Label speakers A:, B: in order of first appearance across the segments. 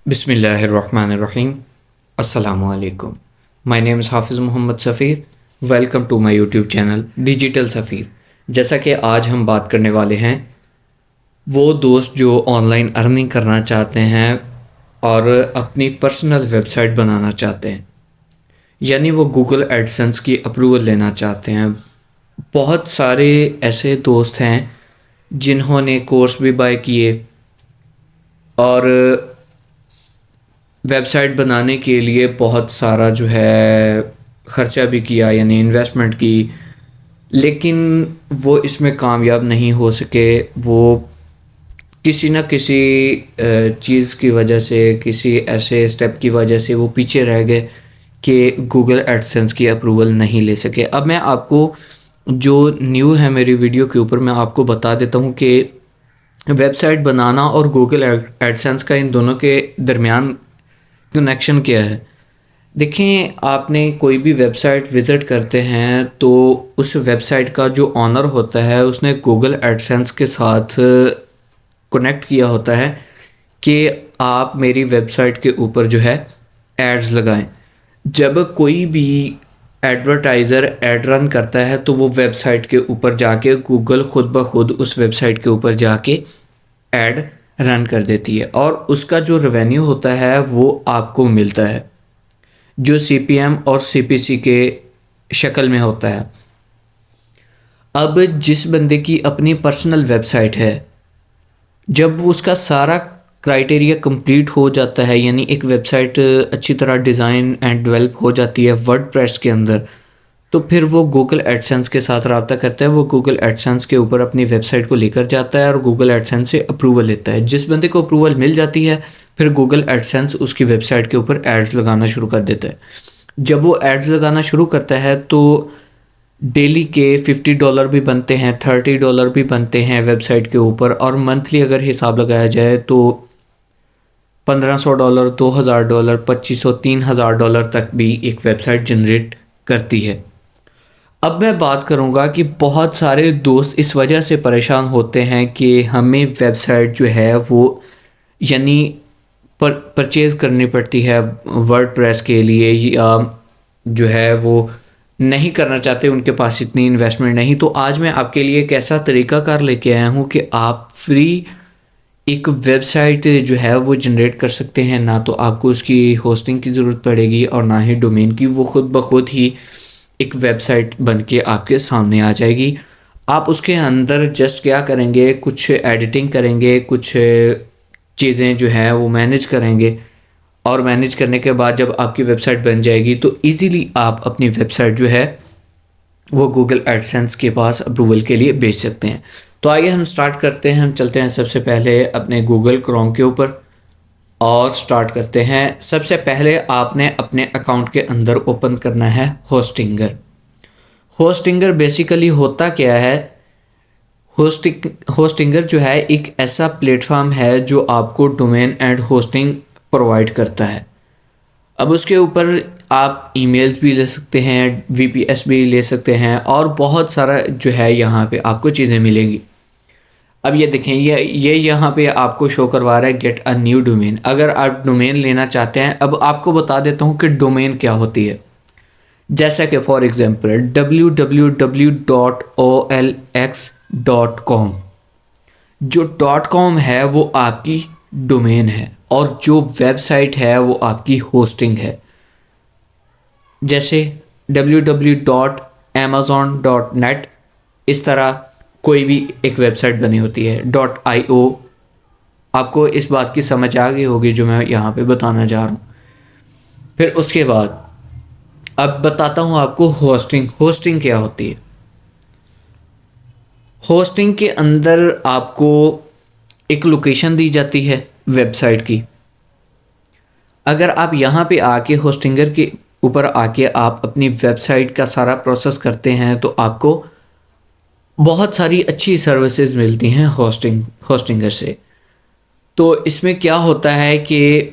A: बिस्मिल्लाहिर्रहमानिर्रहीम। अस्सलामुअलैकुम। My name is Hafiz Mohammad Safeer. Welcome to my YouTube channel digital Safeer. जैसा कि आज हम बात करने वाले हैं वो दोस्त जो ऑनलाइन अर्निंग करना चाहते हैं और अपनी पर्सनल वेबसाइट बनाना चाहते हैं, यानी वो गूगल एडसेंस की अप्रूवल लेना चाहते हैं। बहुत सारे ऐसे दोस्त हैं जिन्होंने कोर्स भी बाय किए और वेबसाइट बनाने के लिए बहुत सारा जो है ख़र्चा भी किया, यानी इन्वेस्टमेंट की, लेकिन वो इसमें कामयाब नहीं हो सके। वो किसी न किसी चीज़ की वजह से, किसी ऐसे स्टेप की वजह से वो पीछे रह गए कि गूगल एडसेंस की अप्रूवल नहीं ले सके। अब मैं आपको जो न्यू है मेरी वीडियो के ऊपर, मैं आपको बता देता हूँ कि वेबसाइट बनाना और गूगल एडसेंस का इन दोनों के दरमियान कनेक्शन क्या है। देखें, आपने कोई भी वेबसाइट विज़िट करते हैं तो उस वेबसाइट का जो ऑनर होता है उसने गूगल एडसेंस के साथ कनेक्ट किया होता है कि आप मेरी वेबसाइट के ऊपर जो है एड्स लगाएं। जब कोई भी एडवर्टाइज़र एड रन करता है तो वो वेबसाइट के ऊपर जाके गूगल खुद ब खुद उस वेबसाइट के ऊपर जाके एड रन कर देती है और उसका जो रेवेन्यू होता है वो आपको मिलता है, जो सीपीएम और सीपीसी के शक्ल में होता है। अब जिस बंदे की अपनी पर्सनल वेबसाइट है, जब उसका सारा क्राइटेरिया कंप्लीट हो जाता है, यानी एक वेबसाइट अच्छी तरह डिज़ाइन एंड डेवलप हो जाती है वर्डप्रेस के अंदर, तो फिर वो गूगल एडसेंस के साथ रब्ता करता है। वो गूगल एडसेंस के ऊपर अपनी वेबसाइट को लेकर जाता है और गूगल एडसेंस से अप्रूवल लेता है। जिस बंदे को अप्रूवल मिल जाती है फिर गूगल एडसेंस उसकी वेबसाइट के ऊपर एड्स लगाना शुरू कर देता है। जब वो एड्स लगाना शुरू करता है तो डेली के $50 भी बनते हैं, $30 भी बनते हैं वेबसाइट के ऊपर, और मंथली अगर हिसाब लगाया जाए तो $1500, $2000, $2500, $3000 तक भी एक वेबसाइट जनरेट करती है। अब मैं बात करूंगा कि बहुत सारे दोस्त इस वजह से परेशान होते हैं कि हमें वेबसाइट जो है वो यानी परचेज़ करनी पड़ती है वर्डप्रेस के लिए, या जो है वो नहीं करना चाहते, उनके पास इतनी इन्वेस्टमेंट नहीं। तो आज मैं आपके लिए एक ऐसा तरीकाकार लेके आया हूँ कि आप फ्री एक वेबसाइट जो है वो जनरेट कर सकते हैं। ना तो आपको उसकी होस्टिंग की ज़रूरत पड़ेगी और ना ही डोमेन की, वो खुद ब खुद ही एक वेबसाइट बन के आपके सामने आ जाएगी। आप उसके अंदर जस्ट क्या करेंगे, कुछ एडिटिंग करेंगे, कुछ चीज़ें जो है वो मैनेज करेंगे, और मैनेज करने के बाद जब आपकी वेबसाइट बन जाएगी तो इजीली आप अपनी वेबसाइट जो है वो गूगल एडसेंस के पास अप्रूवल के लिए भेज सकते हैं। तो आइए हम स्टार्ट करते हैं। हम चलते हैं सबसे पहले अपने गूगल क्रोम के ऊपर और स्टार्ट करते हैं। सबसे पहले आपने अपने अकाउंट के अंदर ओपन करना है होस्टिंगर। होस्टिंगर बेसिकली होता क्या है? होस्टिंगर जो है एक ऐसा प्लेटफॉर्म है जो आपको डोमेन एंड होस्टिंग प्रोवाइड करता है। अब उसके ऊपर आप ईमेल्स भी ले सकते हैं, वीपीएस भी ले सकते हैं, और बहुत सारा जो है यहाँ पे आपको चीज़ें मिलेंगी। अब ये देखें, ये यहाँ पे आपको शो करवा रहा है गेट अ न्यू डोमेन। अगर आप डोमेन लेना चाहते हैं, अब आपको बता देता हूँ कि डोमेन क्या होती है। जैसा कि फॉर एग्जांपल www.olx.com, जो .com है वो आपकी डोमेन है और जो वेबसाइट है वो आपकी होस्टिंग है। जैसे www.amazon.net, इस तरह कोई भी एक वेबसाइट बनी होती है। .io, आपको इस बात की समझ आ गई होगी जो मैं यहाँ पे बताना जा रहा हूँ। फिर उसके बाद अब बताता हूँ आपको होस्टिंग क्या होती है। होस्टिंग के अंदर आपको एक लोकेशन दी जाती है वेबसाइट की। अगर आप यहाँ पे आके होस्टिंगर के ऊपर आके आप अपनी वेबसाइट का सारा प्रोसेस करते हैं तो आपको बहुत सारी अच्छी सर्विसेज मिलती हैं होस्टिंगर से। तो इसमें क्या होता है कि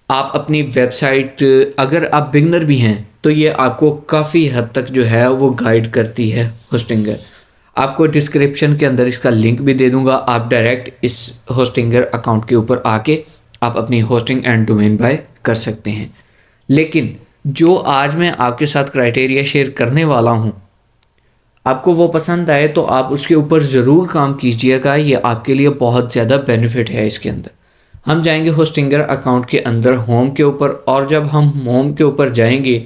A: आप अपनी वेबसाइट, अगर आप बिगनर भी हैं तो ये आपको काफ़ी हद तक जो है वो गाइड करती है होस्टिंगर। आपको डिस्क्रिप्शन के अंदर इसका लिंक भी दे दूंगा, आप डायरेक्ट इस होस्टिंगर अकाउंट के ऊपर आके आप अपनी होस्टिंग एंड डोमेन बाय कर सकते हैं। लेकिन जो आज मैं आपके साथ क्राइटेरिया शेयर करने वाला हूँ, आपको वो पसंद आए तो आप उसके ऊपर ज़रूर काम कीजिएगा। ये आपके लिए बहुत ज़्यादा बेनिफिट है इसके अंदर। हम जाएंगे होस्टिंगर अकाउंट के अंदर होम के ऊपर, और जब हम होम के ऊपर जाएंगे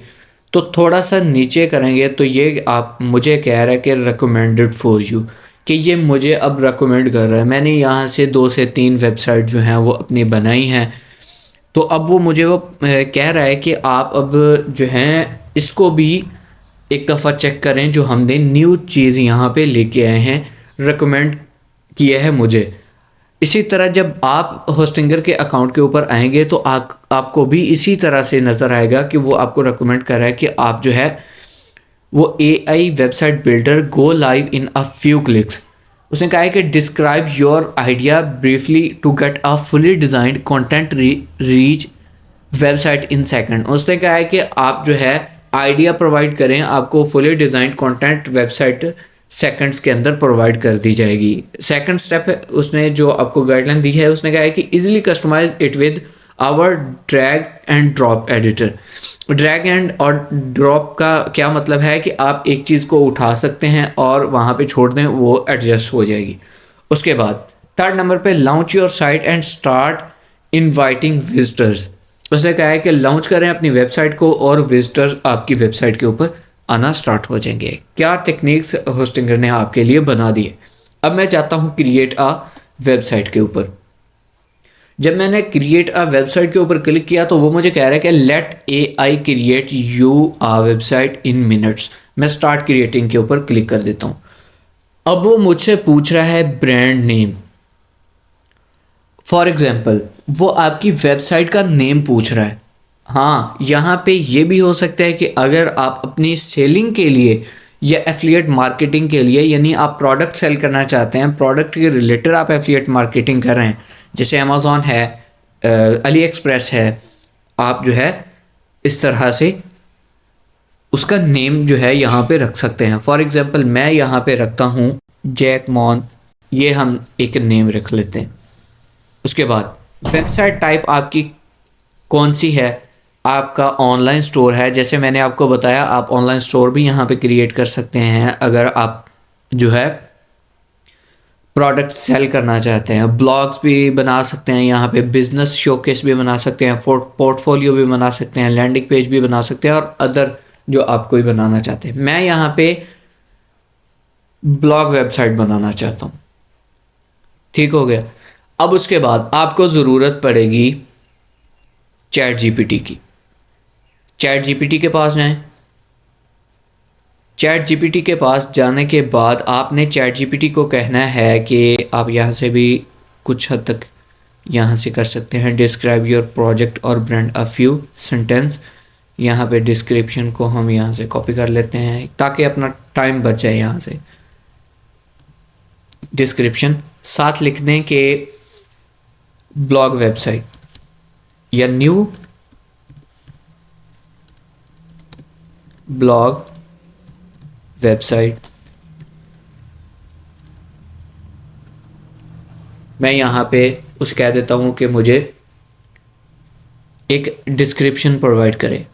A: तो थोड़ा सा नीचे करेंगे तो ये आप मुझे कह रहा है कि रिकमेंडेड फॉर यू, कि ये मुझे अब रिकमेंड कर रहा है। मैंने यहाँ से 2 से 3 वेबसाइट जो हैं वो अपनी बनाई हैं, तो अब वो मुझे वो कह रहा है कि आप अब जो हैं इसको भी एक दफ़ा चेक करें, जो हमने न्यू चीज़ यहाँ पे लेके आए हैं, रिकमेंड किया है मुझे। इसी तरह जब आप होस्टिंगर के अकाउंट के ऊपर आएंगे तो आपको भी इसी तरह से नज़र आएगा कि वो आपको रिकमेंड कर रहा है कि आप जो है वो AI website builder go live in a few clicks. उसने कहा है कि describe your idea briefly to get a fully designed content rich website in second. उसने कहा है कि आप जो है आइडिया प्रोवाइड करें, आपको fully designed content website seconds के अंदर प्रोवाइड कर दी जाएगी। सेकंड स्टेप है, उसने जो आपको गाइडलाइन दी है, उसने कहा है कि easily customize it with our drag and drop editor. Drag and और ड्रॉप का क्या मतलब है कि आप एक चीज़ को उठा सकते हैं और वहाँ पे छोड़ दें, वो एडजस्ट हो जाएगी। उसके बाद थर्ड नंबर पे launch your site and start inviting visitors. उसने कहा है कि लॉन्च करें अपनी वेबसाइट को और विजिटर्स आपकी वेबसाइट के ऊपर आना स्टार्ट हो जाएंगे। क्या टेक्निक्स होस्टिंगर ने आपके लिए बना दिए। अब मैं चाहता हूँ क्रिएट अ वेबसाइट के ऊपर। जब मैंने क्रिएट अ वेबसाइट के ऊपर क्लिक किया तो वो मुझे कह रहा है कि let AI create you a website in minutes. मैं स्टार्ट क्रिएटिंग के ऊपर क्लिक कर देता हूँ। अब वो मुझसे पूछ रहा है ब्रांड नेम। फॉर एग्जाम्पल वो आपकी वेबसाइट का नेम पूछ रहा है। हाँ, यहाँ पे ये भी हो सकता है कि अगर आप अपनी सेलिंग के लिए या एफिलिएट मार्केटिंग के लिए, यानी आप प्रोडक्ट सेल करना चाहते हैं, प्रोडक्ट के रिलेटेड आप एफिलिएट मार्केटिंग कर रहे हैं, जैसे अमेज़ॉन है, अली एक्सप्रेस है, आप जो है इस तरह से उसका नेम जो है यहाँ पे रख सकते हैं। फॉर एग्जांपल मैं यहाँ पे रखता हूँ जैक मॉन, ये हम एक नेम रख लेते हैं। उसके बाद वेबसाइट टाइप आपकी कौन सी है। आपका ऑनलाइन स्टोर है, जैसे मैंने आपको बताया आप ऑनलाइन स्टोर भी यहाँ पे क्रिएट कर सकते हैं अगर आप जो है प्रोडक्ट सेल करना चाहते हैं। ब्लॉग्स भी बना सकते हैं, यहाँ पे बिजनेस शोकेस भी बना सकते हैं, पोर्टफोलियो भी बना सकते हैं, लैंडिंग पेज भी बना सकते हैं, और अदर जो आप कोई बनाना चाहते हैं। मैं यहाँ पे ब्लॉग वेबसाइट बनाना चाहता हूँ। ठीक हो गया। अब उसके बाद आपको ज़रूरत पड़ेगी चैट जीपीटी की। चैट जीपीटी के पास जाएं। चैट जीपीटी के पास जाने के बाद आपने चैट जीपीटी को कहना है कि आप यहाँ से भी कुछ हद तक यहाँ से कर सकते हैं। डिस्क्राइब योर प्रोजेक्ट और ब्रांड अ फ्यू सेंटेंस। यहाँ पे डिस्क्रिप्शन को हम यहाँ से कॉपी कर लेते हैं ताकि अपना टाइम बच जाए। यहाँ से डिस्क्रिप्शन साथ लिख दें कि ब्लॉग वेबसाइट या न्यू ब्लॉग वेबसाइट। मैं यहाँ पे उस कह देता हूँ कि मुझे एक डिस्क्रिप्शन प्रोवाइड करे।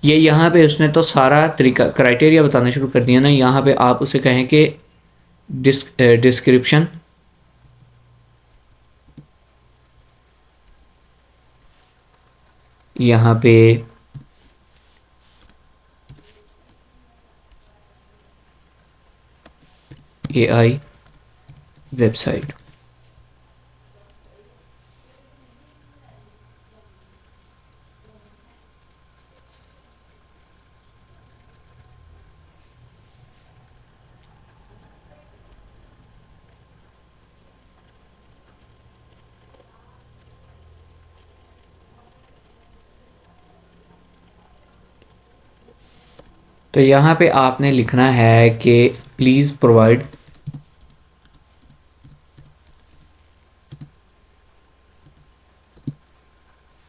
A: ये यहाँ पे उसने तो सारा तरीका क्राइटेरिया बताना शुरू कर दिया ना। यहाँ पे आप उसे कहें कि डिस्क्रिप्शन यहाँ पे AI वेबसाइट। तो यहाँ पे आपने लिखना है कि प्लीज़ प्रोवाइड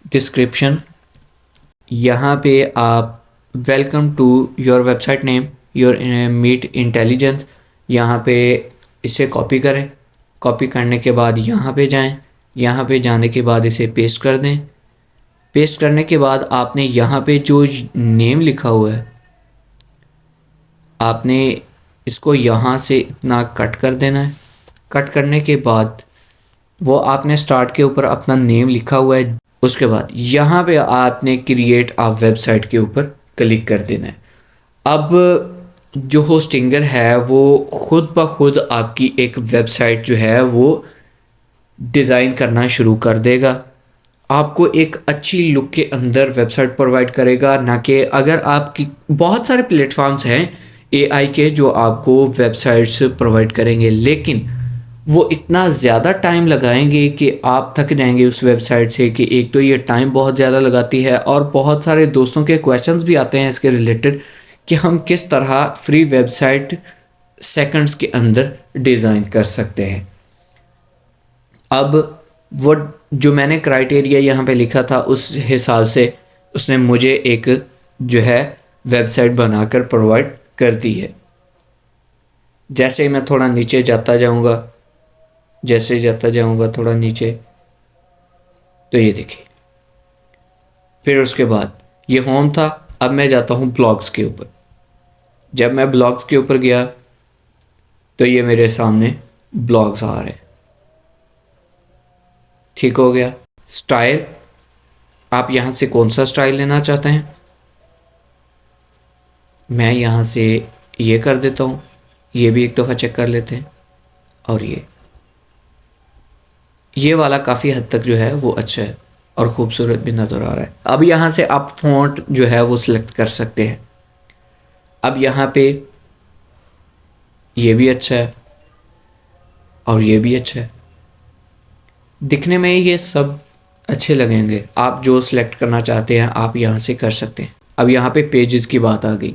A: डिस्क्रिप्शन। यहाँ पे आप welcome to your website name your meet intelligence, यहाँ पे इसे कॉपी करें। कॉपी करने के बाद यहाँ पे जाएं। यहाँ पे जाने के बाद इसे पेस्ट कर दें। पेस्ट करने के बाद आपने यहाँ पे जो नेम लिखा हुआ है आपने इसको यहाँ से इतना कट कर देना है। कट करने के बाद वो आपने स्टार्ट के ऊपर अपना नेम लिखा हुआ है, उसके बाद यहाँ पे आपने क्रिएट अ वेबसाइट के ऊपर क्लिक कर देना है। अब जो होस्टिंगर है वो खुद ब खुद आपकी एक वेबसाइट जो है वो डिज़ाइन करना शुरू कर देगा, आपको एक अच्छी लुक के अंदर वेबसाइट प्रोवाइड करेगा। ना कि अगर आपकी बहुत सारे प्लेटफॉर्म्स हैं एआई के जो आपको वेबसाइट्स प्रोवाइड करेंगे, लेकिन वो इतना ज़्यादा टाइम लगाएंगे कि आप थक जाएंगे उस वेबसाइट से। कि एक तो ये टाइम बहुत ज़्यादा लगाती है और बहुत सारे दोस्तों के क्वेश्चंस भी आते हैं इसके रिलेटेड कि हम किस तरह फ्री वेबसाइट सेकंड्स के अंदर डिज़ाइन कर सकते हैं। अब वो जो मैंने क्राइटेरिया यहाँ पे लिखा था उस हिसाब से उसने मुझे एक जो है वेबसाइट बनाकर प्रोवाइड कर दी है। जैसे मैं थोड़ा नीचे जाता जाऊँगा, जैसे जाता जाऊँगा थोड़ा नीचे, तो ये देखिए। फिर उसके बाद ये होम था, अब मैं जाता हूँ ब्लॉग्स के ऊपर। जब मैं ब्लॉग्स के ऊपर गया तो ये मेरे सामने ब्लॉग्स आ रहे हैं। ठीक हो गया। स्टाइल, आप यहाँ से कौन सा स्टाइल लेना चाहते हैं, मैं यहाँ से ये कर देता हूँ। ये भी एक दफ़ा चेक कर लेते हैं। और ये वाला काफ़ी हद तक जो है वो अच्छा है और ख़ूबसूरत भी नज़र आ रहा है। अब यहाँ से आप फ़ॉन्ट जो है वो सिलेक्ट कर सकते हैं। अब यहाँ पे ये भी अच्छा है और ये भी अच्छा है, दिखने में ये सब अच्छे लगेंगे। आप जो सिलेक्ट करना चाहते हैं आप यहाँ से कर सकते हैं। अब यहाँ पे पेजेस की बात आ गई,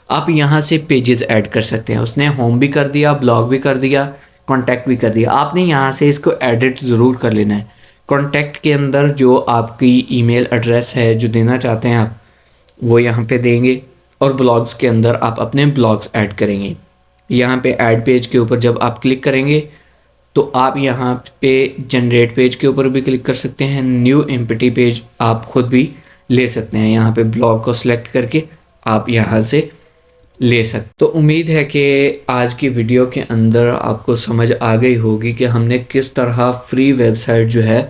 A: आप यहाँ से पेजेस ऐड कर सकते हैं। उसने होम भी कर दिया, ब्लॉग भी कर दिया, कॉन्टैक्ट भी कर दिया। आपने यहाँ से इसको एडिट ज़रूर कर लेना है। कॉन्टैक्ट के अंदर जो आपकी ईमेल एड्रेस है जो देना चाहते हैं आप वो यहाँ पे देंगे और ब्लॉग्स के अंदर आप अपने ब्लॉग्स ऐड करेंगे। यहाँ पे ऐड पेज के ऊपर जब आप क्लिक करेंगे तो आप यहाँ पे जनरेट पेज के ऊपर भी क्लिक कर सकते हैं। न्यू एम्प्टी पेज आप खुद भी ले सकते हैं। यहाँ पे ब्लॉग को सिलेक्ट करके आप यहाँ से ले सकते। तो उम्मीद है कि आज की वीडियो के अंदर आपको समझ आ गई होगी कि हमने किस तरह फ्री वेबसाइट जो है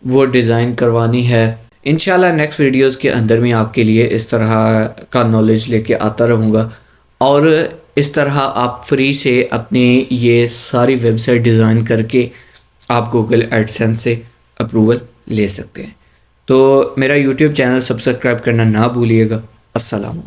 A: वो डिज़ाइन करवानी है। इंशाल्लाह नेक्स्ट वीडियोस के अंदर मैं आपके लिए इस तरह का नॉलेज लेके आता रहूँगा और इस तरह आप फ्री से अपने ये सारी वेबसाइट डिज़ाइन करके आप गूगल एडसेंस से अप्रूवल ले सकते हैं। तो मेरा यूट्यूब चैनल सब्सक्राइब करना ना भूलिएगा। अस्सलाम।